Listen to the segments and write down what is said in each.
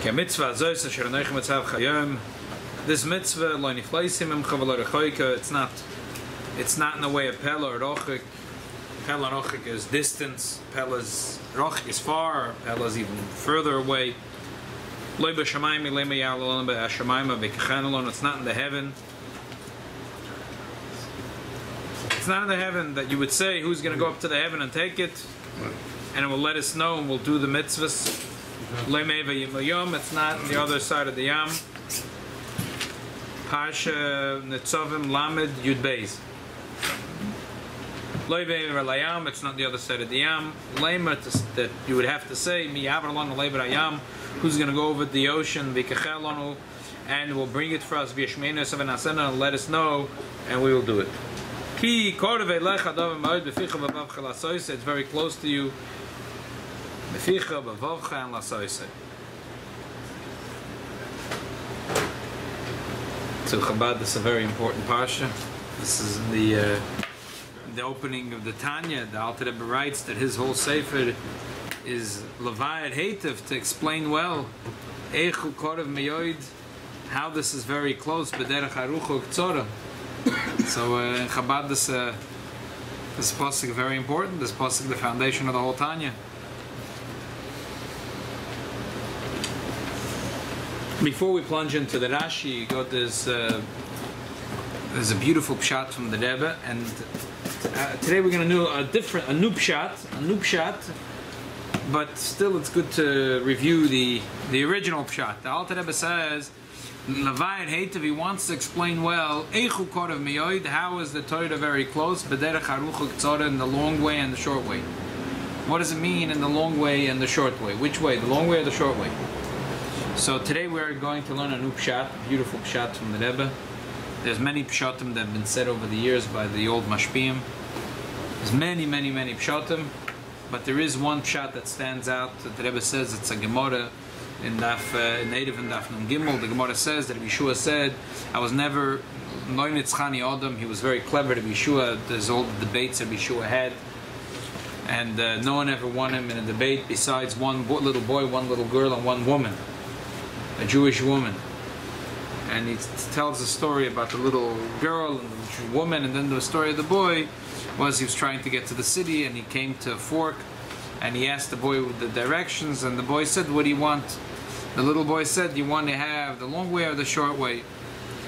This mitzvah, it's not in the way of Pella or Rochik. Pella and Rochik is distance. Rochik is far. Pella is even further away. It's not in the heaven. It's not in the heaven that you would say who's going to go up to the heaven and take it, and it will let us know and we'll do the mitzvahs. It's not on the other side of the Yam. Parsha Netzovim Lamed Yud Beis. It's not the other side of the Yam. That you would have to say, who's going to go over the ocean, and will bring it for us, and let us know, and we will do it. It's very close to you. So Chabad, this is a very important parsha. This is in the opening of the Tanya. The Alter Rebbe writes that his whole sefer is Levayat Hativ, to explain well Eichu Korev Meyoid, how this is very close. B'derech Harucho K'tzora. So in Chabad, this pasuk is very important. This pasuk is the foundation of the whole Tanya. Before we plunge into the Rashi, there's a beautiful pshat from the Rebbe, and today we're going to do a new pshat, but still it's good to review the original pshat. The Alter Rebbe says, Levayat Hativ, he wants to explain well, Eichu Korev Meyoid, how is the Torah very close, B'derech Harucho K'tzora, in the long way and the short way. What does it mean in the long way and the short way? Which way, the long way or the short way? So today we are going to learn a new pshat, a beautiful pshat from the Rebbe. There's many pshatim that have been said over the years by the old mashpiyim. There's many pshatim, but there is one pshat that stands out. That the Rebbe says it's a Gemara in native and Daf Nun Gimel. The Gemara says that Yeshua said, "I was never noinitzchani Adam." He was very clever. To Yeshua, there's all the debates that Yeshua had, and no one ever won him in a debate besides one little boy, one little girl, and one woman. A Jewish woman, and he tells a story about the little girl and the woman, and then the story of the boy was he was trying to get to the city, and he came to a fork, and he asked the boy the directions, and the boy said, "What do you want?" The little boy said, "You want to have the long way or the short way?"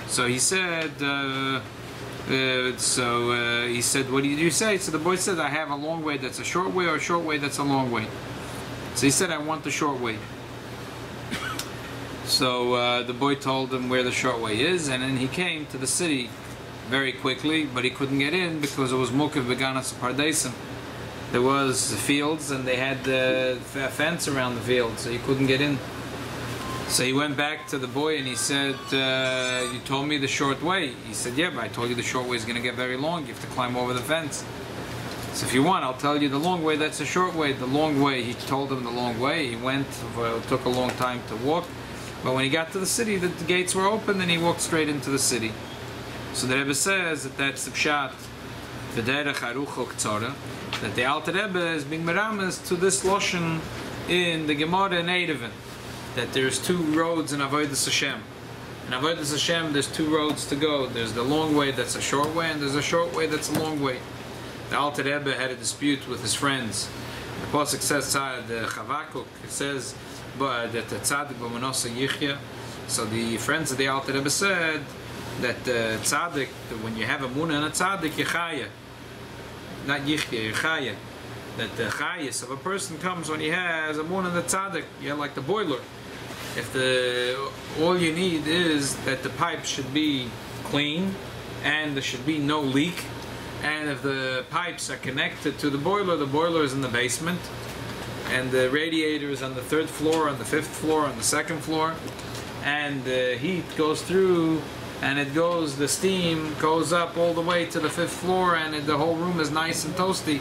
So he said, he said, "What do you say?" So the boy said, "I have a long way that's a short way, or a short way that's a long way." So he said, "I want the short way." So the boy told him where the short way is, and then he came to the city very quickly, but he couldn't get in because it was Mukev Beganas Pardesim. There was fields, and they had a fence around the fields, so he couldn't get in. So he went back to the boy and he said, "You told me the short way." He said, "Yeah, but I told you the short way is going to get very long. You have to climb over the fence. So if you want, I'll tell you the long way. That's the short way." The long way, he told him the long way. He went, it took a long time to walk. But when he got to the city, the gates were open, and he walked straight into the city. So the Rebbe says that that's the pshat, V'derech Harucho K'tzora, that the Alter Rebbe is being merames to this loshen in the Gemara in Erevin, that there's two roads in Avodas Hashem. In Avodas Hashem, there's two roads to go. There's the long way that's a short way, and there's a short way that's a long way. The Alter Rebbe had a dispute with his friends. The pasuk says, the Chavakuk, it says, but that the tzaddik b'manosa yichya. So the friends of the Alter Rebbe said that the tzaddik, when you have a munah and a tzaddik, yichaya, not yichya, yichaya. That the chayis of a person comes when he has a munah and a tzaddik. You're like the boiler. If all you need is that the pipe should be clean and there should be no leak, and if the pipes are connected to the boiler is in the basement, and the radiator is on the 3rd floor, on the 5th floor, on the 2nd floor, and the heat goes through, and the steam goes up all the way to the 5th floor, and the whole room is nice and toasty,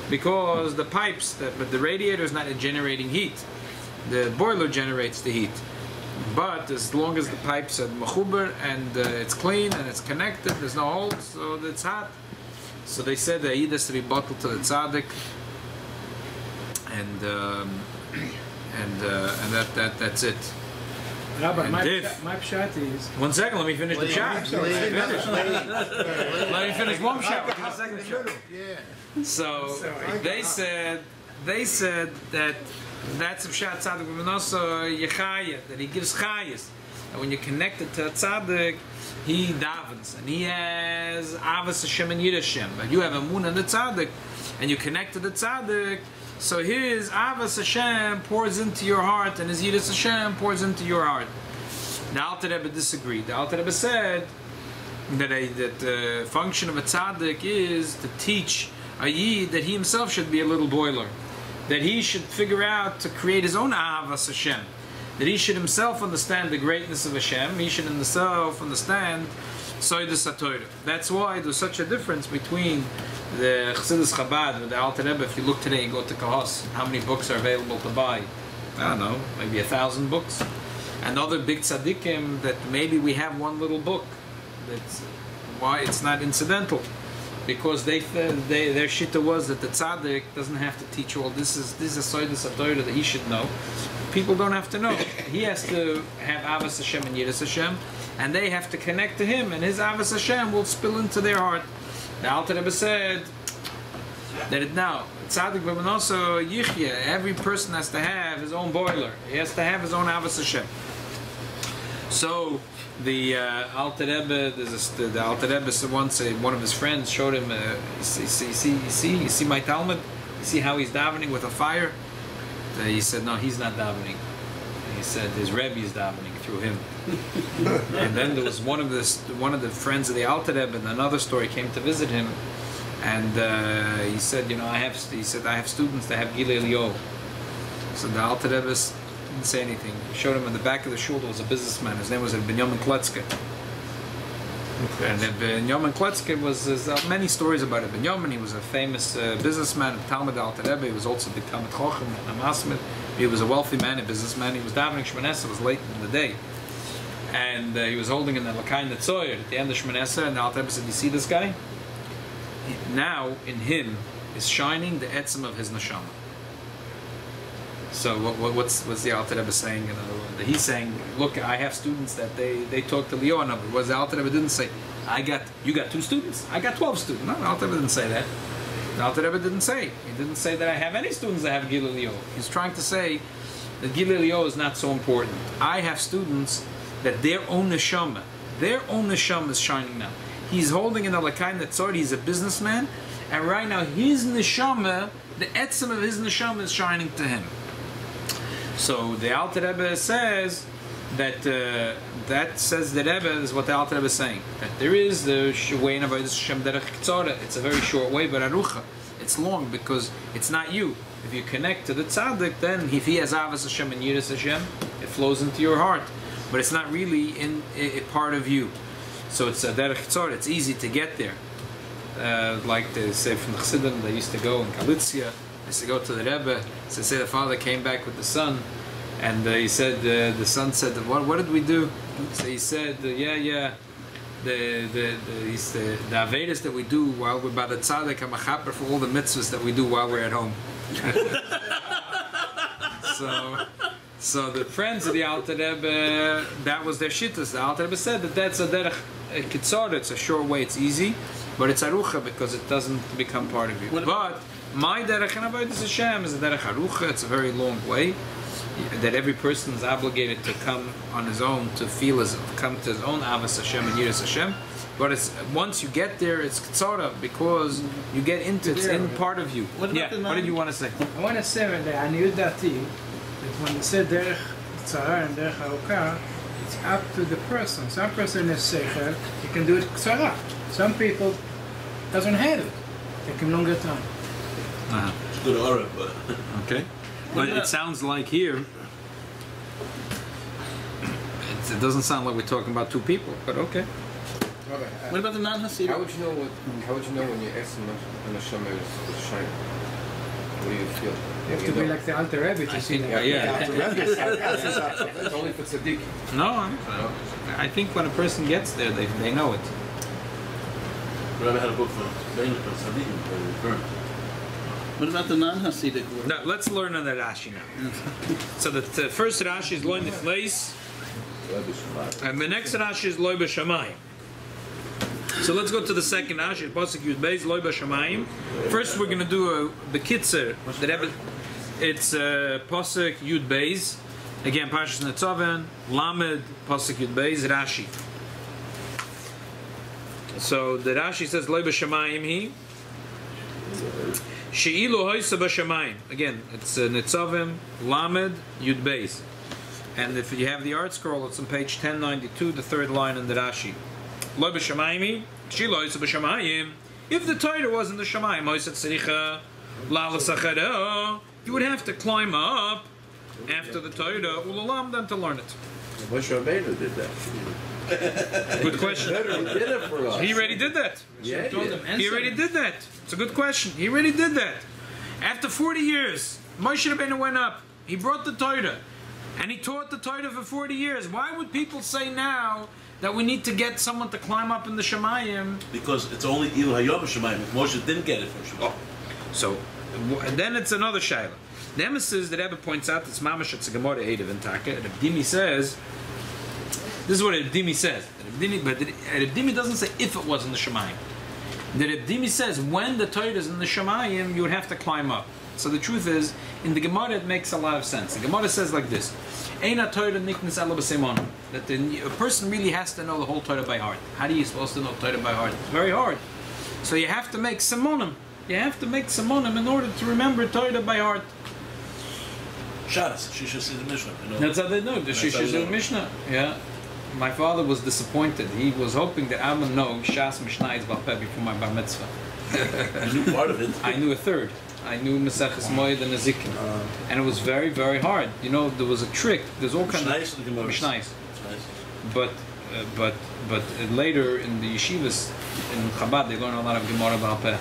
because the pipes, but the radiator is not generating heat. The boiler generates the heat. But as long as the pipes are mechuber, and it's clean, and it's connected, there's no holes, so it's hot. So they said that Eid has to be bottled to the tzaddik, and that's it. Rabbi, my Diff. pshat is... 1 second, let me finish the shot. Let me finish one shot. We'll do a second shot. So they said that that's a pshat tzaddik b'manoso yechaya, that he gives chayas. And when you're connected to a tzaddik, he davens and he has avos Hashem and Yid Hashem. But you have emunah in the tzaddik, and you connect to the tzaddik. So his avos Hashem pours into your heart, and his Yid Hashem pours into your heart. The Alter Rebbe disagreed. The Alter Rebbe said that the function of a tzaddik is to teach a Yid that he himself should be a little boiler, that he should figure out to create his own avos Hashem, that he should himself understand the greatness of Hashem, he should himself understand Soidus HaTorah. That's why there's such a difference between the Chassidus Chabad with the Alter Rebbe. If you look today and go to Kahos, how many books are available to buy? I don't know, maybe 1,000 books. And other big tzaddikim that maybe we have one little book. That's why it's not incidental. Because their shitta was that the tzaddik doesn't have to teach all this is Soidus HaTorah that he should know. People don't have to know. He has to have avos Hashem and Yiras Hashem, and they have to connect to him, and his avos Hashem will spill into their heart. The Alter Rebbe said that tzaddik b'manoso yichya, every person has to have his own boiler. He has to have his own avos Hashem. So the Alter Rebbe, the Alter Rebbe once one of his friends showed him, you see my Talmud? You see how he's davening with a fire? He said, no, he's not davening. He said his Rebbe is davening through him. And then there was one of the friends of the Alter Rebbe, and another story came to visit him, and he said, I have students that have Gilei Eliyahu. So the Alter Rebbe didn't say anything. He showed him in the back of the shul there was a businessman. His name was Benjamin Kletzke. And Benjamin Kletzke was many stories about it. Benjamin, he was a famous businessman, Talmud Alter Rebbe. He was also the Talmud Chochem and Amasmid. He was a wealthy man, a businessman. He was davening Shmoneh. It was late in the day, and he was holding in the Lakai Netzoyer at the end of Shmoneh. And the Alter Rebbe said, "You see this guy? Now in him is shining the etzem of his neshama." So what's the Alter Rebbe saying? He's saying, look, I have students that they talk to Leo. No, was the Alter Rebbe didn't say, you got 2 students? I got 12 students. No, the Alter Rebbe didn't say that. The Alter Rebbe didn't say. He didn't say that I have any students that have Gilei Eliyahu. He's trying to say that Gilei Eliyahu is not so important. I have students that their own neshama is shining now. He's holding in the Lakai Netzor. He's a businessman, and right now his neshama, the etzem of his neshama, is shining to him. So the Alter Rebbe says that that says the Rebbe is what the Alter Rebbe is saying, that there is the way in Avodas Hashem derech Kitzora. It's a very short way, but arucha, it's long because it's not you. If you connect to the tzaddik, then if he has avos Hashem and Yiras Hashem, it flows into your heart, but it's not really in a part of you. So it's a derech Kitzora. It's easy to get there. Like they say from the Chassidim, they used to go in Galicia. They used to go to the Rebbe. So they say the father came back with the son, and he said the son said, "What did we do?" So he said, "The Avedas that we do while we're by the tzaddik and machaper for all the mitzvahs that we do while we're at home." So the friends of the Alter Rebbe, that was their shittas. The Alter Rebbe said that that's a derech kitzor. It's a short way. It's easy, but it's arucha because it doesn't become part of you. But my derech and avodas Hashem is a derech arucha. It's a very long way that every person is obligated to come on his own to feel come to his own avos Hashem and Yiras Hashem. But it's once you get there, it's kitzora because you get into it's in part of you. What did you want to say? I want to say that Aniyut Dati, that when you say derech kitzara and derech aruka, it's up to the person. Some person is seichel, he can do it kitzara. Some people doesn't have it. Take him longer time. Good aura, but okay. But it sounds like here, it doesn't sound like we're talking about 2 people, but okay. What about the non-Hasidic? How would you know when your essence and neshama is shining? What do you feel? You have to be like the Alter Rebbe to see that. It's only for tzaddik. No, I think when a person gets there, they know it. Rabbi had a book for Tzaddikim. What about the non-Hasidic world? Now, let's learn on the Rashi now. So the first Rashi is Lo Nifleis And the next Rashi is Loi B'Shamayim. So let's go to the second Rashi, Pasuk Yud Beis, Loi B'Shamayim. First we're going to do the Kitzer. It's Pasuk Yud Beis. Again, Parshas Netzaven, Lamed, Pasuk Yud Beis, Rashi. So the Rashi says Loi B'Shamayim Hi. She'ilu Hoysa B'Shamayim. Again, it's Netzaven, Lamed, Yud Beis. And if you have the art scroll, it's on page 1092, the third line in the Rashi. Loi B'Shamayim, She'ilu Hoysa B'Shamayim. If the Torah was in the Shamayim, Hoysa Tzricha, La'ala Sachara, you would have to climb up after the Torah, Ulalam, then to learn it. Moshe Rabbeinu did that. Good question. He did it for us. He already did that. Yeah, He already did that. It's a good question. He already did that. After 40 years, Moshe Rabbeinu went up. He brought the Torah. And he taught the Torah for 40 years. Why would people say now that we need to get someone to climb up in the Shemayim? Because it's only Ilu Hayom Shemayim. Moshe didn't get it from Shemayim. So, and then it's another shayla. The emissaries that Rebbe points out, it's Mamash, it's a Gemara Eidav in Taka. And Dimi says, this is what Dimi says. But Dimi doesn't say if it was in the Shemayim. The Dimi says when the Torah is in the Shemayim, you would have to climb up. So the truth is, in the Gemara it makes a lot of sense. The Gemara says like this: Eina Torah niknas ela b'seimon. That a person really has to know the whole Torah by heart. How are you supposed to know Torah by heart? It's very hard. So you have to make simonim. You have to make simonim in order to remember Torah by heart. Shabbos, Shisha Siddur Mishnah. That's how they know the Shisha Siddur Mishnah. Yeah. My father was disappointed. He was hoping that I would know Shas Mishnah is Balpeh before my bar mitzvah. I knew part of it. I knew a third. I knew Maseches Moed and Nezikin. And it was very, very hard. You know, there was a trick. There's all kinds of Mishnais. But later in the yeshivas in Chabad, they learn a lot of Gemara Balpeh.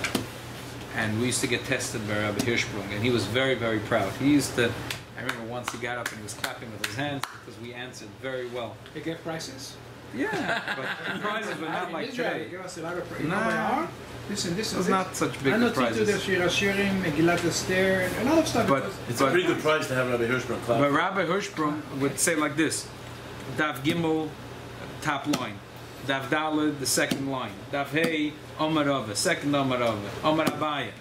And we used to get tested by Rabbi Hirschsprung, and he was very, very proud. He used to, I remember once he got up and he was clapping with his hands because we answered very well. They get prices? Yeah, but prizes were not like today. Give us a lot of prices. Nah, this and this it was not such big prizes. prizes. I know Shir Hashirim, Megillat Esther, and a lot of stuff. But it's a pretty good prize to have Rabbi Hirschsprung clap. But Rabbi Hirschsprung would say like this: Dav Gimel, top line. Dav Daled, the second line. Dav Hey, Omar Rava, second Omar Rava. Omar Abaya.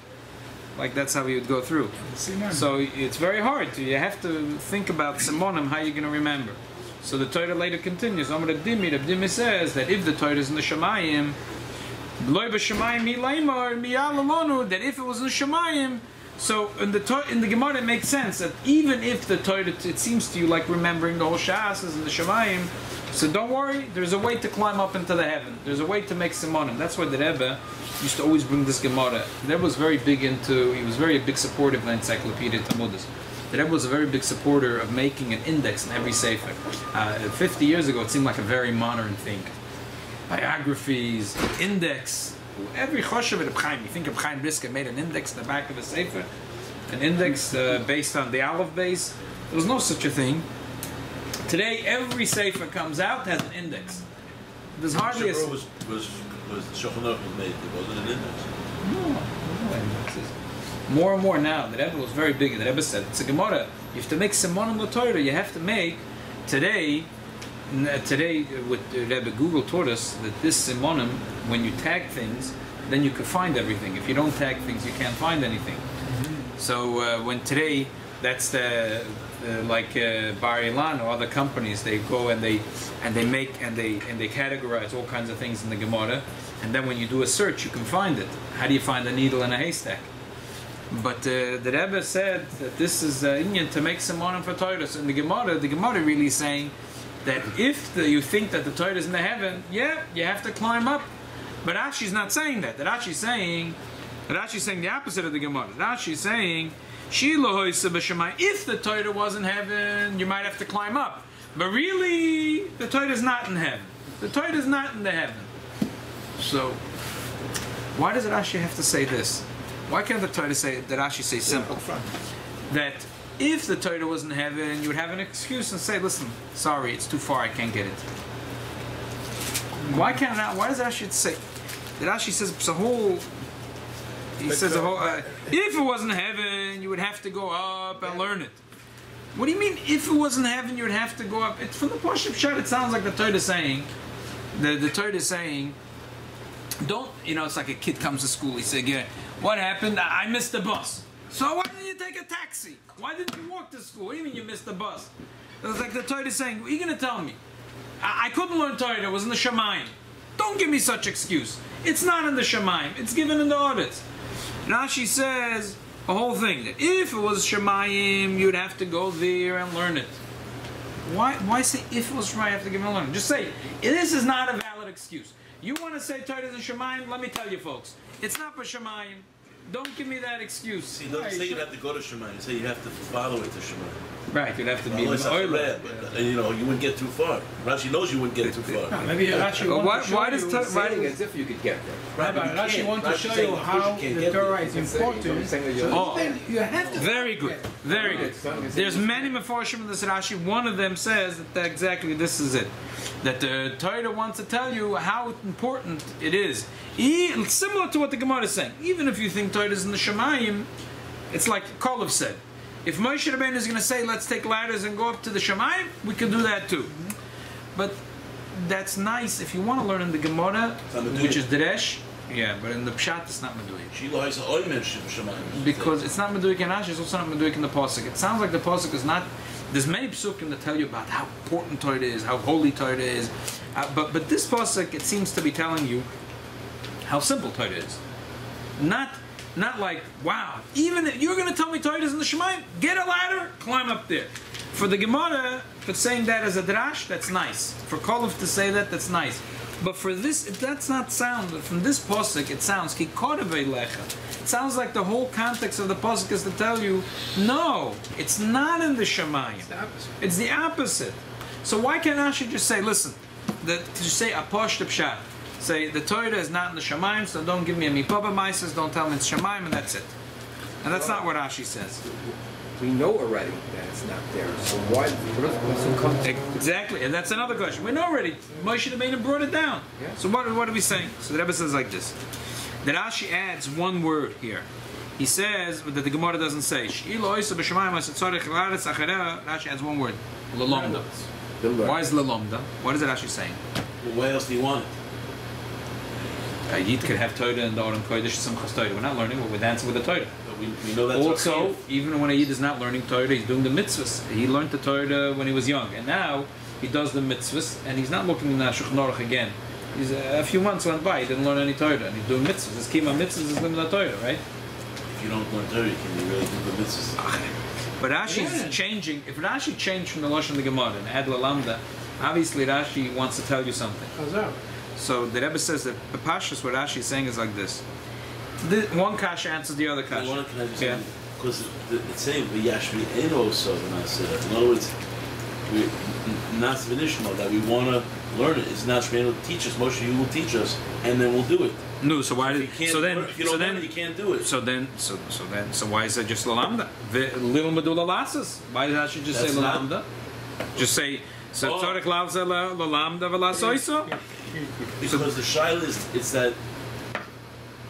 Like that's how he would go through. So it's very hard. You have to think about Simonim, how you're going to remember. So the Torah later continues. Omar Abdimi says that if the Torah is in the Shemayim, Loi B'Shamayim Mi Leimar Miyal Alonu, that if it was in the Shemayim, so in the Gemara it makes sense that even if the Torah, it seems to you like remembering the whole Shas is in the Shemayim, so don't worry, there's a way to climb up into the heaven. There's a way to make Simonim. That's why the Rebbe used to always bring this Gemara. The Rebbe was very big into, he was very big supporter of the Encyclopedia Talmudis. The Rebbe was a very big supporter of making an index in every Sefer. 50 years ago, it seemed like a very modern thing. Biographies, index. Every Choshev at Reb Chaim, you think Reb Chaim Brisker made an index in the back of a Sefer? An index based on the Aleph base? There was no such a thing. Today, every Sefer comes out has an index. There's hardly a... was the Shulchan Aruch was made, it wasn't an index. No indexes. More and more now, the Rebbe was very big. The Rebbe said, it's a Gemara. You have to make Simonim l'Torah. You have to make, today, with Rebbe Google taught us that this Simonim, when you tag things, then you can find everything. If you don't tag things, you can't find anything. So when today, that's the like Bar Ilan or other companies, they go and they categorize all kinds of things in the Gemara, and then when you do a search, you can find it. How do you find a needle in a haystack? But the Rebbe said that this is Indian to make Simonim for Torah. So in the Gemara really is saying that if you think that the Torah is in the heaven, yeah, you have to climb up. But Rashi's not saying that. Rashi's saying the opposite of the Gemara. Rashi's saying, if the Torah was in heaven, you might have to climb up. But really, the Torah is not in heaven. The Torah is not in the heaven. So, why does Rashi have to say this? Why can't the Torah say that Rashi say simple? That if the Torah was in heaven, you would have an excuse and say, listen, sorry, it's too far, I can't get it. Why does Rashi say? That Rashi says it's a whole... He says if it wasn't heaven, you would have to go up and learn it. What do you mean? If it wasn't heaven, you'd have to go up. It's from the Pashup Shad. It sounds like the Torah is saying, the Torah is saying, don't, it's like a kid comes to school. He said, yeah, what happened? I missed the bus. So why didn't you take a taxi? Why didn't you walk to school? What do you mean you missed the bus? It's like the Torah is saying, what are you going to tell me? I couldn't learn Torah. It was in the Shemayim. Don't give me such excuse. It's not in the Shemayim. It's given in the audits. Rashi says a whole thing. That if it was Shemayim, you'd have to go there and learn it. Why say if it was Shemayim, you have to give it and learn it? Just say, this is not a valid excuse. You want to say Torah is in Shemayim? Let me tell you folks. It's not for Shemayim. Don't give me that excuse. See, don't say you have to go to Shemayim. Say you have to follow it to Shemayim. Right, you'd have to be in the oil. And you wouldn't get too far. Rashi knows you wouldn't get too far. No, maybe Rashi wants to show why does you. Saying as if you could get there. Right, but Rashi wants to show you how the Torah is important. Oh, You have to. very good, very good. There's many Meforshim in this Rashi. One of them says that exactly this is it. That the Torah wants to tell you how important it is. Similar to what the Gemara is saying. Even if you think Torah is in the Shemayim, it's like Kalev said. If Moshe Rabbeinu is going to say, let's take ladders and go up to the Shemayim, we can do that too. But that's nice if you want to learn in the Gemara, which is Deresh. Yeah, but in the Pshat, it's not Meduik. Because it's not Meduik in Rashi, it's also not Meduik in the Pasuk. It sounds like the Pasuk is not... There's many Psukim that tell you about how important Torah is, how holy Torah is. But this Pasuk, it seems to be telling you how simple Torah is. Not like, wow, even if you're going to tell me Torah is in the Shemayim, get a ladder, climb up there. For the Gemara, for saying that as a drash, that's nice. For Kalev to say that, that's nice. But for this, that's not sound. From this pasuk, it sounds ki korevei lecha. It sounds like the whole context of the pasuk is to tell you, no, it's not in the Shemayim. It's the opposite. So why can't Rashi just say, listen, to say aposh pshat, say the Torah is not in the Shemayim, so don't give me a mipaba maises, don't tell me it's Shemayim, and that's it. And that's not what Rashi says. We know already that it's not there. So why? Exactly, and that's another question. We know already. Moshe Rabbeinu brought it down. Yeah. So what are we saying? So the Rebbe says like this. The Rashi adds one word here. He says that the Gemara doesn't say. Rashi adds one word. Lalomda. Why is Lalomda? What is it Rashi saying? Well, why else do you want it? A Yid could have Torah and the Oram Kodesh Simchas Torah. We're not learning, we're dancing with the Torah. But we know that's also, even when a Yid is not learning Torah, he's doing the mitzvahs. He learned the Torah when he was young, and now he does the mitzvahs, and he's not looking in the Shulchan Aruch again. He's a few months went by, he didn't learn any Torah, and he's doing mitzvahs. His kima mitzvahs is limited Torah, right? If you don't learn Torah, can you really do the mitzvahs? But Rashi's changing. If Rashi changed from the Lashon of the Gemara and add Lalamda, obviously Rashi wants to tell you something. So the Rebbe says that the Pashas, what Rashi is saying is like this. One kasha answers the other kasha. One can I just say, because it's saying v'yashvi eno so in other words, not v'nishma that we want to learn it. It's not to teach us. Moshe, you will teach us, and then we'll do it. No, so why did if you don't learn it, you can't do it. So why is it just lalamda? Little medulla lasas. Why did Rashi just say lalamda? Just say so. Tzorich lavza lalamda v'lasoiso. Because the shaila is, it's that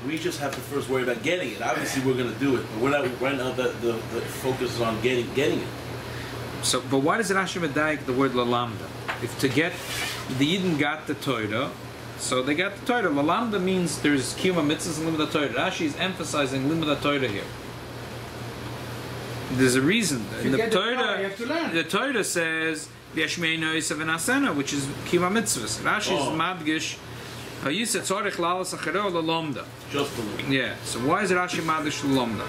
we just have to first worry about getting it. Obviously, we're going to do it, but we're not right now. The focus is on getting it. So, but why does Rashi medayik the word lalamda? If to get the Yidden got the Torah, so they got the Torah. Lalamda means there's kiyuma mitzvahs and limud Torah. Rashi is emphasizing limud Torah here. There's a reason. In the Torah, you have to learn. The Torah says v'yashmeinu yisav v'nasena, which is kiyuma mitzvahs. Rashi is madgish. Hayisa tzorich lalas achero lalomda. Just to learn. Yeah. So why is Rashi madgish lalomda?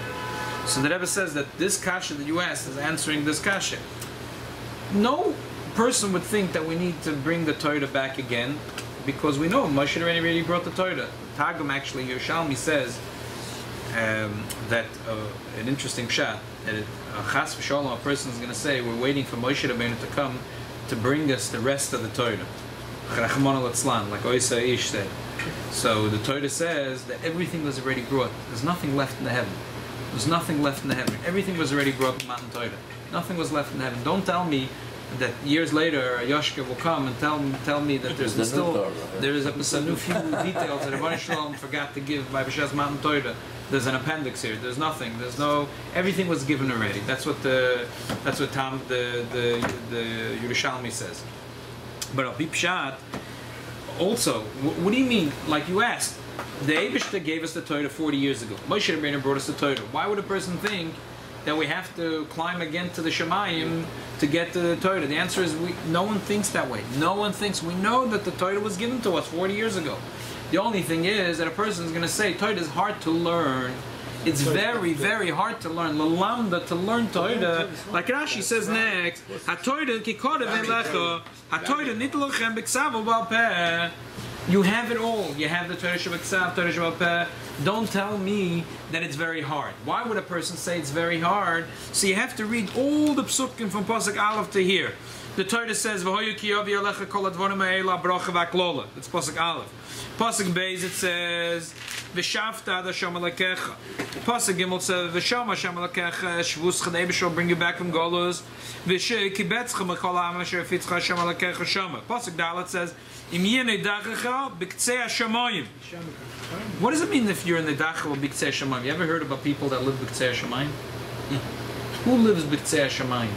So the Rebbe says that this kasha that you asked is answering this kasha. No person would think that we need to bring the Torah back again, because we know Moshe already brought the Torah. Targum actually, Yerushalmi says that an interesting pshat, that chas v'sholom, a person is going to say, we're waiting for Moshe Rabbeinu to come to bring us the rest of the Torah. Rachmana litzlan, like Oisa Ish said. So the Torah says that everything was already brought. There's nothing left in the heaven. There's nothing left in the heaven. Everything was already brought in Matan Torah. Nothing was left in heaven. Don't tell me that years later Yoshka will come and tell me that there's still there is a new few details that Rabbi Shalom forgot to give by B'Shas Matan Torah there's an appendix here. There's nothing. There's no. Everything was given already. That's what the Yerushalmi says. But Al Pshat also. What do you mean? Like you asked, the Eibishter gave us the Torah 40 years ago. Moshe Rabbeinu brought us the Torah. Why would a person think that we have to climb again to the Shemayim to get to the Torah? The answer is no one thinks that way. No one thinks. We know that the Torah was given to us 40 years ago. The only thing is that a person is going to say Torah is hard to learn. It's very, very hard to learn. L'lamda, to learn Torah. Like Rashi says next, HaTorah ki kodev elecha, HaTorah nitlochem b'ksav u'bal peh. You have it all. You have the Torah Shabbat, Torah Shabbat Peh. Don't tell me that it's very hard. Why would a person say it's very hard? So you have to read all the psukim from Pasuk Aleph to here. The Torah says, "V'hoyu ki yovi alecha kol advorim ha'ela bracha v'aklola." It's Pasuk Aleph. Pasuk Beis it says, "V'shavta ad Hashem alekecha." Pasuk Gimel says, "V'sham Hashem alekecha shvus chadei b'shol bring you back from Golus." V'shei kibetzcha mekol ha'am asher fitzcha Hashem alekecha shama. Pasuk Dalet says, "Im yinei dachecha b'ktzei hashamayim." What does it mean if you're in the dachel of b'ktzei hashamayim? You ever heard about people that live b'ktzei hashamayim? Who lives b'ktzei hashamayim?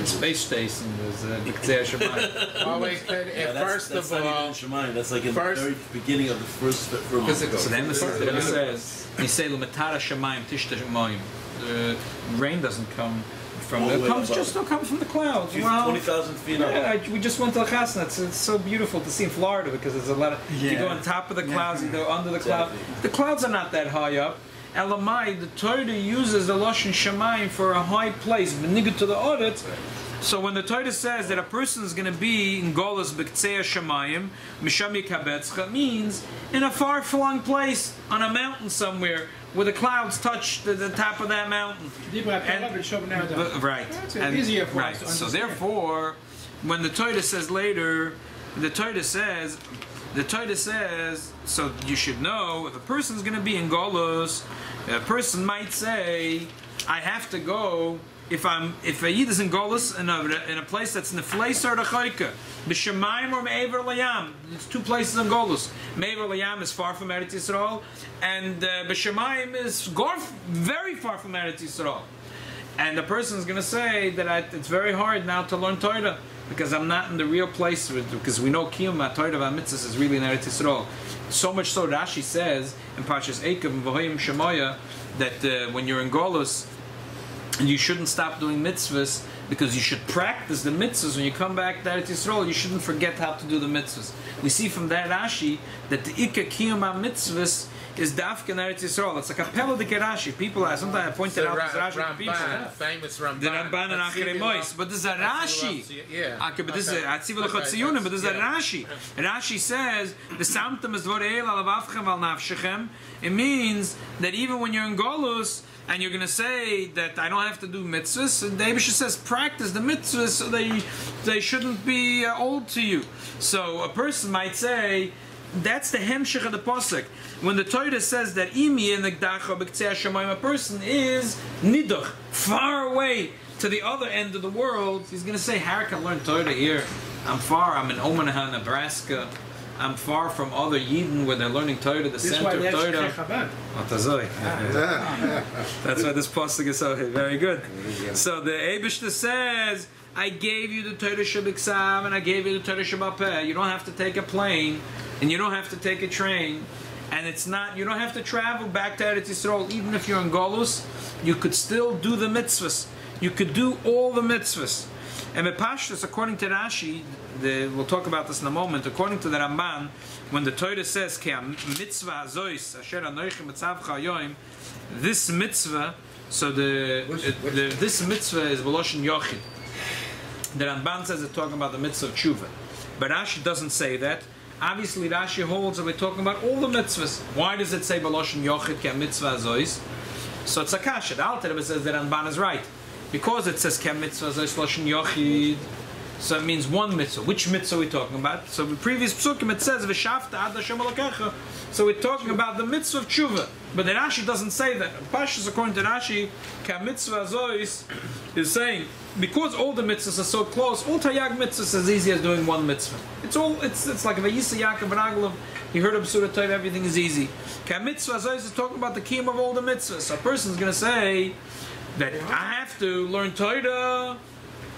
Space station is b'ktzei hashamayim. Well, wait, first that's of not all, even Shemayim. That's like in the first- very beginning of the first Physical. So then it says, "You say l'matara shamayim tishta shamayim." The rain doesn't come from All the it way comes above. just don't come from the clouds. 20,000 feet up. Yeah, we just went to the Chasna. It's so beautiful to see in Florida because there's a lot of. You go on top of the clouds, you go under the clouds. The clouds are not that high up. Elamai, the Torah uses the Lashon Shamayim for a high place, b'nigut to the audit. So when the Torah says that a person is going to be in Golas b'ktzei Shamayim, misham yikabetzcha, means in a far-flung place on a mountain somewhere where the clouds touch the top of that mountain. Right. It's And- easier for right. us to So understand. therefore, when the Torah says later, the Torah says, so you should know, if a person's going to be in Golos, a person might say, I have to go, if a Yid is in Golos, in a place that's Nefleis or Rechoika, B'Shemayim or Me'ever Layam, it's two places in Golos. Me'ever Layam is far from Eretz Yisrael, and B'Shemayim is very far from Eretz Yisrael. And the person is going to say that it's very hard now to learn Torah because I'm not in the real place. Because we know Kiyum Torah v'Mitzvahs is really in Eretz Yisrael. So much so Rashi says in Parshas Eikev and V'hoyim Shemoya that when you're in Golus, you shouldn't stop doing mitzvahs because you should practice the mitzvahs when you come back to Eretz Yisrael. You shouldn't forget how to do the mitzvahs. We see from that Rashi that the Ikka Kiyum mitzvahs is Dafka in Eretz Yisrael. It's a kapella de Rashi. People, sometimes I pointed out this Rashi to people. Ramban, famous Ramban. The Ramban and Achrei Mois, but there's a Rashi. Yeah. Okay, but this is Atziv L'Chotziyunim, but there's a Rashi. Rashi says the Samtam is Dvorei al Avavchem al Nafshechem. It means that even when you're in Golus and you're going to say that I don't have to do mitzvahs, and the Eibusha says practice the mitzvahs so they shouldn't be old to you. So a person might say. That's the hemshech of the pasuk. When the Torah says that imi in the gdacha b'ktzei hashamayim, a person is nidach, far away to the other end of the world. He's going to say, "How can I learn Torah here? I'm far. I'm in Omaha, Nebraska. I'm far from other Yidden where they're learning Torah, the This is center why of they Torah." have Chabad. That's why this pasuk is so very good. So the Eibishter says, I gave you the Torah Shabbat and I gave you the Torah Shabbat Peh. You don't have to take a plane and you don't have to take a train. And it's not, you don't have to travel back to Eretz Yisrael. Even if you're in Golus, you could still do the mitzvahs. You could do all the mitzvahs. And Pashtus, according to Rashi, we'll talk about this in a moment, according to the Ramban, when the Torah says, mitzvah azois, asher anoichem etzavcha yoim, this mitzvah, so this mitzvah is Voloshin Yochid. The Ramban says it's talking about the mitzvah of tshuva. But Rashi doesn't say that. Obviously, Rashi holds that we're talking about all the mitzvahs. Why does it say Voloshin Yochid ke mitzvah azois? So it's a kasha. The Alter Rebbe says that Ramban is right. Because it says ke mitzvah azois Voloshin Yochid, So it means one mitzvah. Which mitzvah are we talking about? So the previous psukim it says v'shavta ad Hashem Elokecha. So we're talking about the mitzvah of tshuva. But the Rashi doesn't say that. Pashas, according to Rashi, ka mitzvah zois is saying because all the mitzvahs are so close, all Taryag mitzvahs is as easy as doing one mitzvah. It's like Vayisa Yaakov Raglav. He heard of Surah Torah, everything is easy. Ka mitzvah zois is talking about the kiyum of all the mitzvahs. So a person is going to say that I have to learn Torah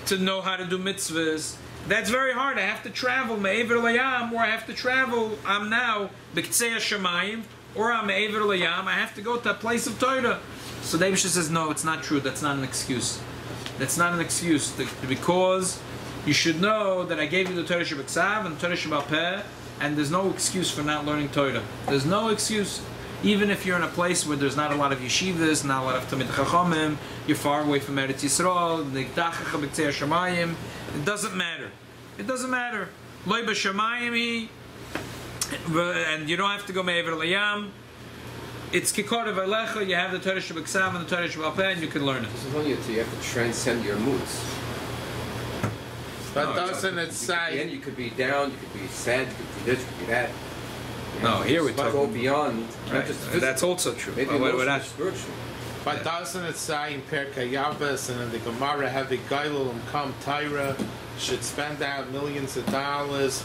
to know how to do mitzvahs. That's very hard. I have to travel me'ever layam, or I have to travel. I'm now b'ktzei hashamayim, or I'm me'ever layam. I have to go to a place of Torah. So the Eibusher says, no, it's not true. That's not an excuse. That's not an excuse because you should know that I gave you the Torah Shebeksav and the Torah Shebal Peh, and there's no excuse for not learning Torah. There's no excuse. Even if you're in a place where there's not a lot of yeshivas, not a lot of Talmid Chachamim, you're far away from Eretz Yisrael, it doesn't matter. It doesn't matter. Loi b'shamayim, and you don't have to go me'ever layam. It's kikor v'lecha. You have the Torah Shebeksav and the Torah Shebal Peh, and you can learn it. This is only until you have to transcend your moods. But doesn't it say? You could be down, you could be sad, you could be this, you could be that. No, here we talk go beyond. Right. That's also true. Maybe emotional, spiritual. But doesn't it say in Perkei Avos and in the Gemara, Heavy Gailul and Kam Tyra should spend out millions of dollars,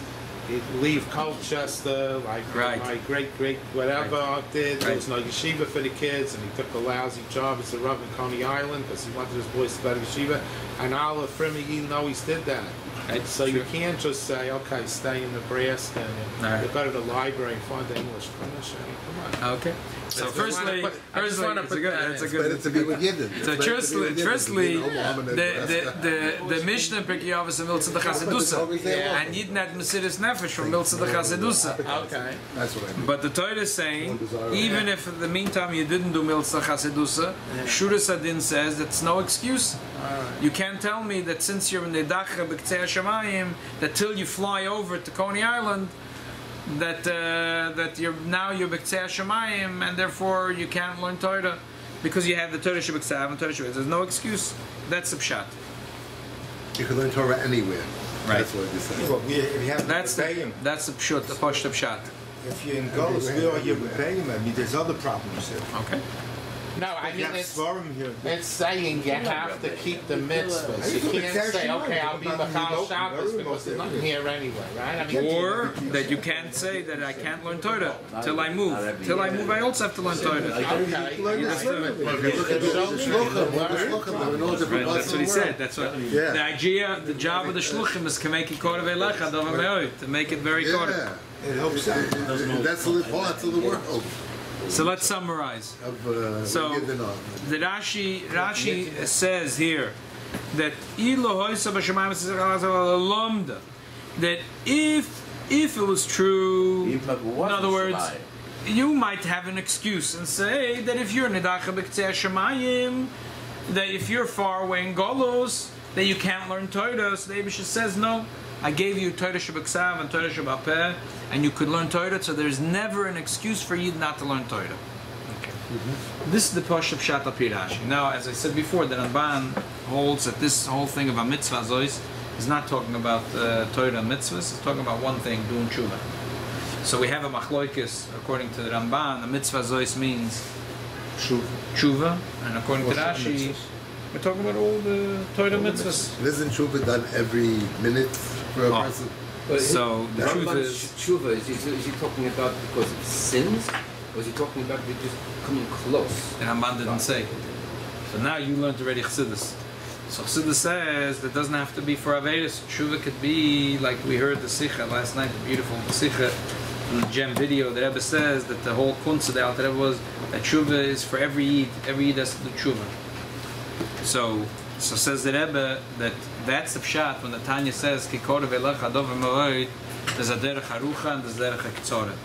leave Colchester, like my great whatever did. There was no yeshiva for the kids, and he took a lousy job as a Rav in Coney Island because he wanted his boys to go to yeshiva. And all of Frimmy always did that. So you can't just say, okay, stay in Nebraska and you go to the library and find the English. Come on. Okay. So firstly, it's a good. Better to be with Yidden. So firstly, the Mishnah in Pirkei Avos and Miltzah the Chassidusa, and Yidden had Mesiris Nefesh from Miltzah the Chassidusa. Okay. That's what I mean. But the Torah is saying, even if in the meantime you didn't do Miltzah Chassidusa, Shuras Adin says that's no excuse. You can't tell me that since you're in the Dacha B'Ktzei HaShamayim, that till you fly over to Coney Island, that you're B'Ktzei HaShamayim, and therefore you can't learn Torah because you have the Torah Shebeksav and Torah Shebeksav. There's no excuse. That's the pshat. You can learn Torah anywhere. Right. That's what you say. Well, we have That's the pshat, the pshat. If you're in Golos, where are you Rebbeim? I mean, there's other problems here. Okay. No, I mean here. it's saying you have to keep the mitzvahs. You can't say, okay, I'll be Machal Shabbos because there's nothing here anyway, right? I mean, or that you can't say that I can't learn Torah till I move. Till I move, I also have to learn Torah. Right, that's what he said. That's what the idea. The job of the shluchim is to make it to make it very korah. It helps out. That's the parts of the world. So let's summarize. So the Rashi says here that that if it was true, in other words, you might have an excuse and say that if you're Nedacha B'Ktzei HaShamayim, that if you're far away in Golos, that you can't learn Torah. So the Eibusher says no. I gave you Torah Shebeksav and Torah Shebal Peh, and you could learn Torah, so there's never an excuse for you not to learn Torah. Okay. This is the Pashup Pshat al Pi Rashi. Now, as I said before, the Ramban holds that this whole thing of a mitzvah zois is not talking about Torah and mitzvahs, it's talking about one thing, doing tshuva. So we have a machloikis, according to the Ramban, a mitzvah zois means tshuva, and according to Rashi, we're talking about all the Torah mitzvahs. Isn't tshuva done every minute for a person? So the truth is, tshuva, is he talking about because of sins, or is he talking about just coming close? the Ramban didn't say. So now you learned already Chassidus. So Chassidus says that doesn't have to be for Averis. Tshuva could be like we heard the Sikha last night, the beautiful Sikha from the Gem video. The Rebbe says that the whole kunst of the Alter Rebbe was that Tshuva is for every Yid. Every Yid has to do Tshuva. So says the Rebbe that that's the pshat when the Tanya says Kikor ve'lech adov v'moed. There's a derech harucha and there's a derech hakitzoret.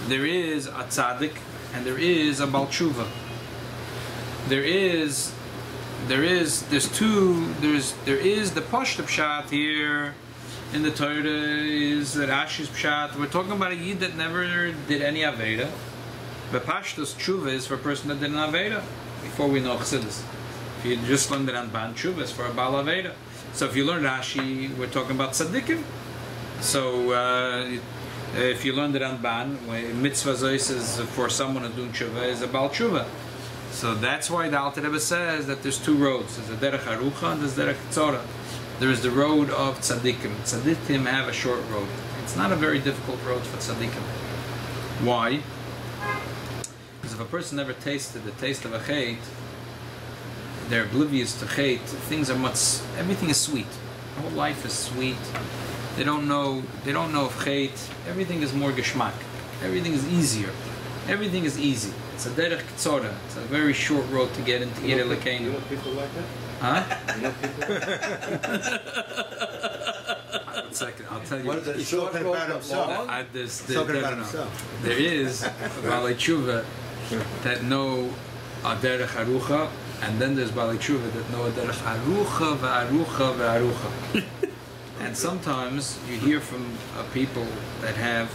There is a tzaddik and there is a bal tshuva. There is the pashut pshat here in the Torah is the Rashi's pshat. We're talking about a yid that never did any aveda. The pashtus tshuva is for a person that did an aveda before we know chassidus. If you just learn the Ramban tshuva is for a bal aveda. So if you learn Rashi, we're talking about tzaddikim. So if you learn the Ramban, mitzvah zois is for someone who's doing tshuva is a Baal tshuva. So that's why the Alter Rebbe says that there's two roads. There's a derech harucha and there's derech tzora. There is the road of tzaddikim. Tzaddikim have a short road. It's not a very difficult road for tzaddikim. Why? Because if a person never tasted the taste of a chait, they're oblivious to chait. Things are everything is sweet. The whole life is sweet. They don't know of chait. Everything is more geschmack. Everything is easier. Everything is easy. It's a derech tzora. It's a very short road to get into Yireh Elokeinu. You know people like that? Huh? You know people? One second, I'll tell you. What is it? He's talking about himself. Talking about himself. There is Balei Tshuva that know a derech harucha, and then there's Balei Tshuva that know a derech harucha ve'arucha ve'arucha. And sometimes you hear from people that have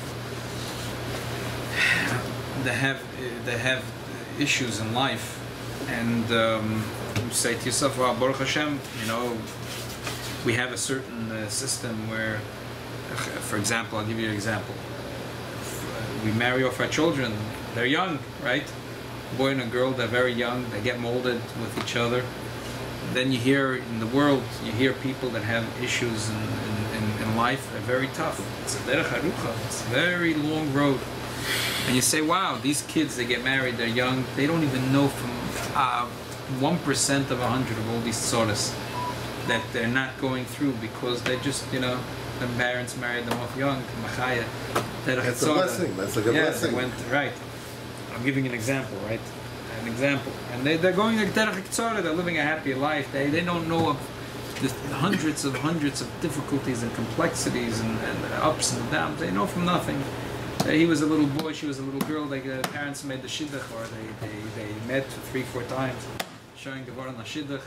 issues in life, and you say to yourself, "Well, Baruch Hashem, we have a certain system where, for example, I'll give you an example. We marry off our children; they're young, right? A boy and a girl, they're very young. They get molded with each other. Then you hear in the world, you hear people that have issues in life. They're very tough. It's a derech harucha. It's a very long road." And you say, wow, these kids, they get married, they're young, they don't even know from 1% of 100 of all these tzoros that they're not going through because they just, the parents married them off young, machaya. That's a blessing. That's like a blessing. Right. I'm giving an example, right? An example. And they're going like derech tzora, they're living a happy life. They don't know of the hundreds of difficulties and complexities and ups and downs. They know from nothing. He was a little boy, she was a little girl. The parents made the shidduch, or they met 3-4 times, showing the on the shidduch,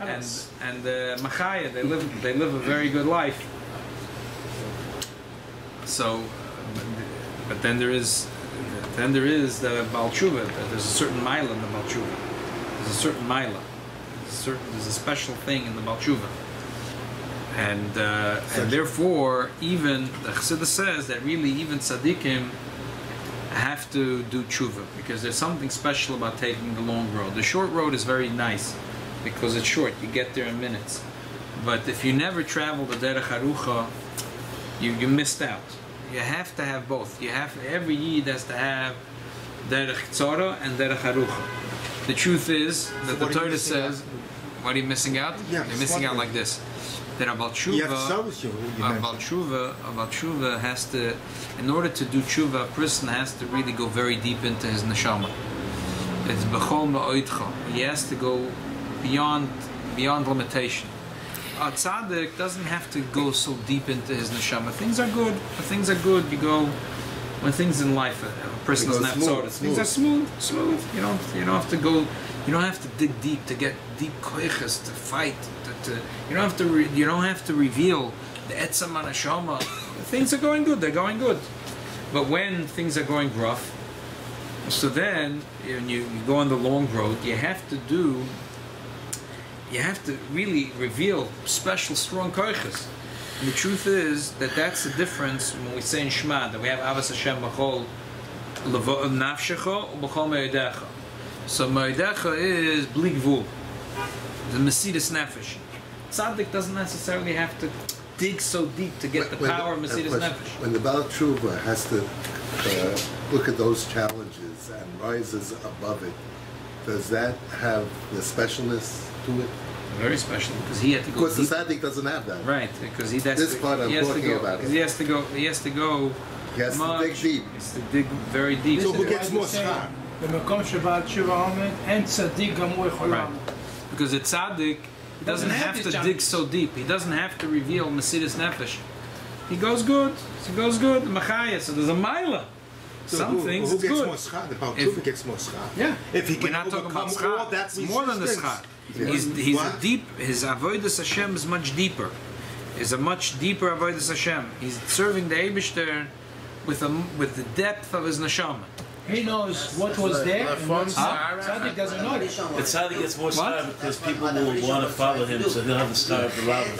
and machaya. They live a very good life. So, but then there is the Baal Tshuva. There's a certain mila in the Baal Tshuva. There's a certain mila. There's a special thing in the Baal Tshuva. And therefore, even the Chassidus says that really even tzaddikim have to do tshuva because there's something special about taking the long road. The short road is very nice because it's short; you get there in minutes. But if you never travel the derech harucha, you missed out. You have to have both. Every yid has to have derech tzora and derech harucha. The truth is that the Torah says, "What are you missing out? Yeah, you're missing out like this." That about tshuva has to, in order to do tshuva, a person has to really go very deep into his neshama. It's b'chol ma'oidcha. He has to go beyond limitation. A tzaddik doesn't have to go so deep into his neshama. Things are good. You go when things in life, a person doesn't have tzores. Things are smooth. You don't have to go. You don't have to dig deep to get deep koiches to fight. You don't have to reveal the etzam anashama. Things are going good. They're going good. But when things are going rough, so then when you go on the long road, you have to really reveal special strong koiches. And the truth is that that's the difference when we say in Shema that we have Avas Hashem b'chol nafshecha u'b'chol me'odecha. So me'odecha is bli gvul, the Mesidus Nefesh. Tzaddik doesn't necessarily have to dig so deep to get the power of Mesidus Nefesh. When the Baal Tshuva has to look at those challenges and rises above it, does that have the specialness to it? Very special because he had to go. Because the tzaddik doesn't have that. Right, because he has this part I'm talking about. He has to go. He has to go. He has to dig deep. He has to dig very deep. So who gets more schar? Because the tzaddik doesn't have to dig so deep. He doesn't have to reveal Mesidus Nefesh. He goes good. Machaya. So there's a mila. So some things who gets good. more schar? The Baal Tshuva gets more schar. Yeah. If he We're can not talking about overcome all schar. that It's more than the resistance. schar. He's a deep. His avodas Hashem is much deeper. Is a much deeper avodas Hashem. He's serving the Eibishter with the depth of his neshama. He knows what was there and what's Huh? not. Tzaddik doesn't know it. The tzaddik gets more star because people will want to follow him, so he'll have the star of the rabbi.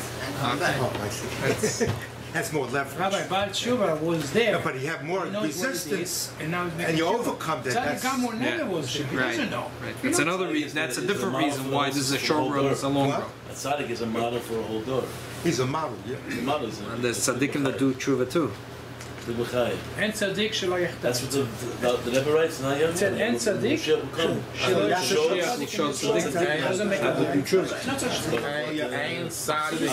Oh, I see. That's more leverage. Rabbi Baal Tshuva was there. Yeah, but he have more He knows what it is, resistance, and now he's making and you tshuva. overcome that. Tzaddik That's Gamor never Yeah. was there. He Right. doesn't know. Right. He That's knows another reason. That's a different reason why this is a short run. It's a long What? run. A tzaddik is a model for a whole door. he's a model. Yeah. The model is And there's tzaddikim that do tshuva too. the B'chai. And tzaddik shelo yachtav. That's what the Rebbe writes. Now you It said, "En tzaddik Moshiach will come. shelo Shows tzaddik. doesn't make a good tshuva. Not such a thing. Ein tzaddik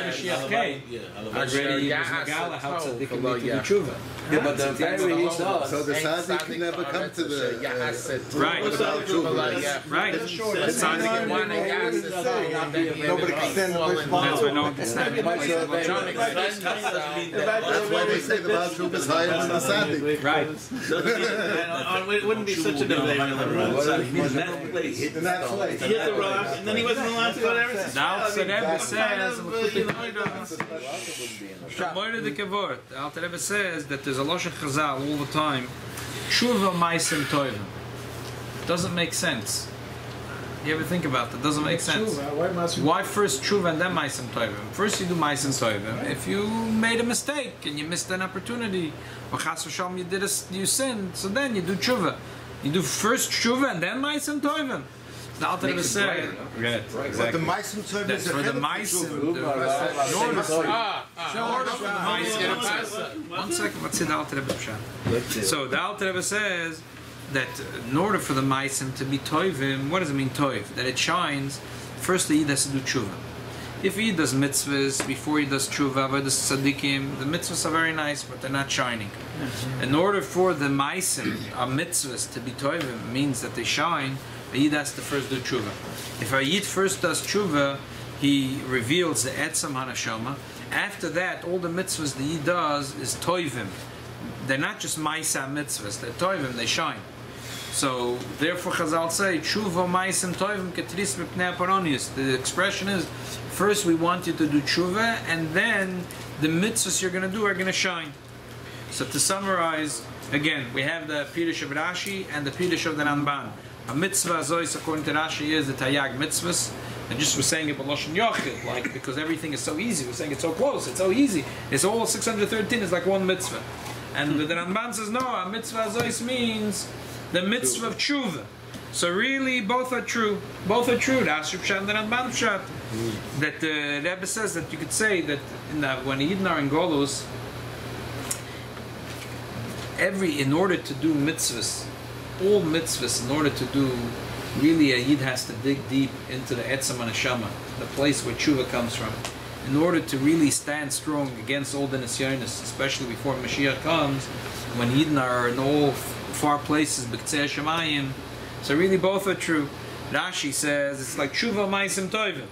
Mashiach came. Yeah, Already was megala how tzaddikim need to do tshuva. Yeah, but the very does. So the tzaddik can never come to the Right. Right. Nobody can stand the That's why no one can stand it. That's why they say the Baal Tshuva is higher than the tzaddik. Right. It wouldn't be such a debate. In that place. He hit the rock, and then he wasn't allowed to go to Eretz Now the Rebbe says, the Alter Rebbe says that there's a Lashon Chazal all the time. Tshuva ma'asim tovim. Doesn't make sense. You ever think about that? Doesn't make sense. Tshuva, why must we- Why first tshuva and then ma'asim tovim? First you do ma'asim tovim. If you made a mistake and you missed an opportunity, or chas v'shalom you sinned, so then you do tshuva. You do first tshuva and then ma'asim tovim. The Alter Rebbe said, right, But the exactly. Meisim Tzorah That's is for ahead the of ma'asim. One second, let's see the Alter Rebbe Pshat. So the Alter Rebbe says that in order for the ma'asim to be toivim, what does it mean toiv? That it shines. First, the Yid has to do tshuva. If he does mitzvahs before he does tshuva, but the tzaddikim, the mitzvahs are very nice, but they're not shining. In order for the ma'asim, our mitzvahs, to be toivim, means that they shine. A Yid has to first do tshuva. If a Yid first does tshuva, he reveals the etzam hanashama. After that, all the mitzvahs the Yid does is toivim. They're not just ma'isa mitzvahs, they're toivim, they shine. So, therefore Chazal say, tshuva ma'asim toivim ketris mipnei aparonius. The expression is, first we want you to do tshuva, and then the mitzvahs you're going to do are going to shine. So to summarize, again, we have the Pirush of Rashi and the Pirush of the Ramban. A mitzvah zois, according to Rashi, is the Tayag mitzvahs. And just we're saying it b'loshen yochid, like, because everything is so easy. We're saying it's so close, it's so easy. It's all 613, it's like one mitzvah. And the Ramban says, no, a mitzvah zois means the mitzvah of tshuva. So really, both are true. Both are true. Rashi Pshat and the Ramban Pshat. That the Rebbe says that you could say that when Yidden are in Golus, in order to do mitzvahs, all mitzvahs, in order to do, really a Yid has to dig deep into the Etzam HaNeshama, the place where tshuva comes from. In order to really stand strong against all the Nisyonis, especially before Mashiach comes, when Yidden are in all far places, B'ktzei Hashemayim. So really both are true. Rashi says it's like tshuva ma'asim tovim.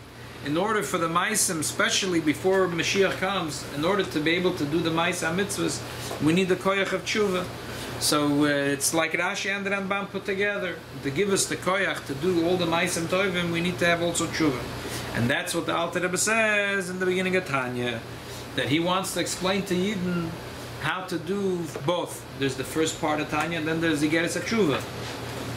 In order for the ma'asim, especially before Mashiach comes, in order to be able to do the ma'asim mitzvahs, we need the koyach of tshuva. So it's like Rashi and the Ramban put together. To give us the koyach to do all the ma'asim tovim, we need to have also tshuva. And that's what the Alter Rebbe says in the beginning of Tanya, that he wants to explain to Yidden how to do both. There's the first part of Tanya, and then there's the Igeres HaTshuva.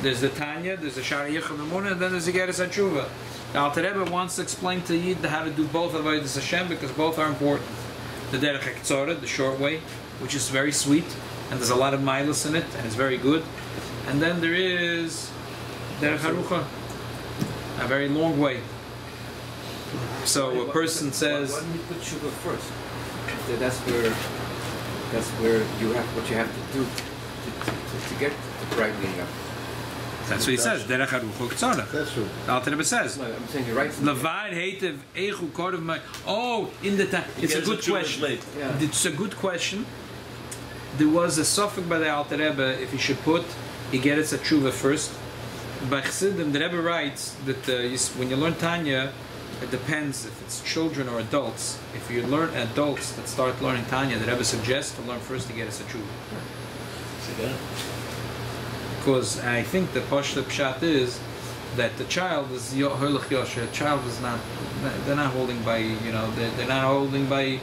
There's the Tanya, there's the Shari Yichud Emunah, and then there's the Igeres HaTshuva. The Alter Rebbe wants to explain to Yid how to do both of Avodas Hashem, because both are important. The Derech HaKetzorah, the short way, which is very sweet, and there's a lot of milas in it, and it's very good. And then there is Derech HaRucha, a very long way. So a person says, Why don't you put tshuva first? That's where you have what you have to do to get the brightening up. that's what he says, Derech HaRucha Ketzorah. That's true. The Alter Rebbe says, I'm saying you're right. Levad Heitev Eichu Kodev Ma. Oh, in the time. It's a good question. Yeah. It's a good question. There was a suffix by the Alter Rebbe if he should put Igeres HaTshuva first. By Chassidim, the Rebbe writes that when you learn Tanya, it depends if it's children or adults. If you learn adults that start learning Tanya, the Rebbe suggests to learn first Igeres HaTshuva. Because I think the Pashta Pshat is that the child is Hoylech Yosher. The child is not. They're not holding by. They're not holding by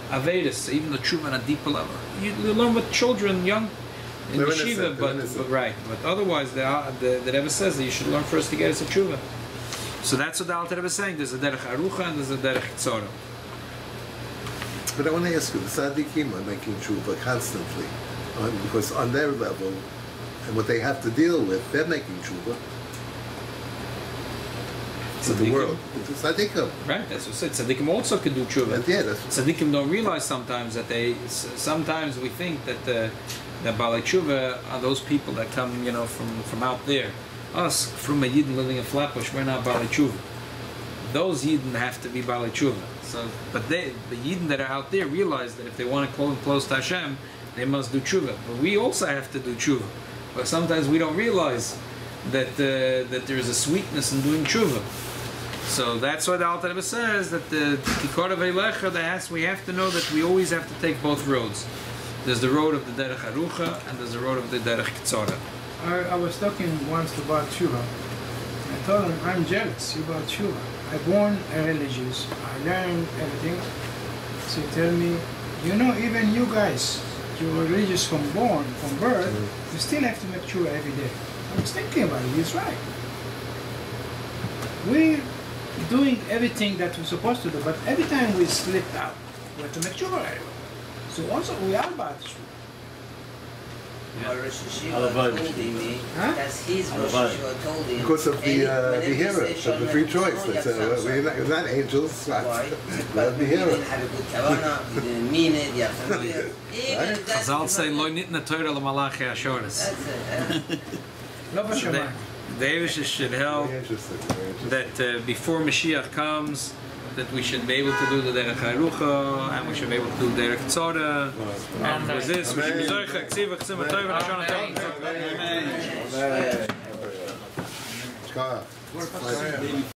Avedis. Even the Tshuva on a deeper level. You learn with children, young in yeshiva, but right. But otherwise, the Rebbe says that you should learn first to get us a tshuva. So that's what the Alter Rebbe is saying. There's a derech arucha and there's a derech tzora. But I want to ask you, the tzaddikim are making tshuva constantly, because on their level and what they have to deal with, they're making tshuva. To the world. The tzaddikim. Right, that's what I said. Tzaddikim also can do tshuva. Yeah, Tzaddikim don't realize sometimes that sometimes we think that the Balei Tshuva are those people that come, from out there. Us, from a Yidden living in Flatbush, we're not Balei Tshuva. Those Yidden have to be Balei Tshuva. So, but the Yidden that are out there realize that if they want to come close to Hashem, they must do tshuva. But we also have to do tshuva. But sometimes we don't realize that there is a sweetness in doing tshuva. So that's why the Alter Rebbe says that the Tikor of Eilecha, we have to know that we always have to take both roads. There's the road of the Derech Arucha and there's the road of the Derech Tzora. I was talking once about tshuva. I told him, I'm jealous about tshuva. I born religious, I learned everything. So he tell me, even you guys, you're religious from birth, you still have to make tshuva every day. I was thinking about it, he's right. We're doing everything that we're supposed to do, but every time we slip out, we have to make tshuva anyway. So also we are about tshuva. Rosh Yeshiva told him, that's his Rosh Yeshiva told him. Because of the Behira, of the free choice. We're not angels. Why? But we didn't have a good kavanah, we didn't mean it, you have to do it. Chazal say, Lo nitna Torah l'malachi ha-shoras. That's it. The Eivishes should help that before Mashiach comes, that we should be able to do the Derech Harucha, and we should be able to do Derech Tzora, and for this we should be Zoycha, Ksiva, Chesima, Tova, Nashana, Tova. Amen.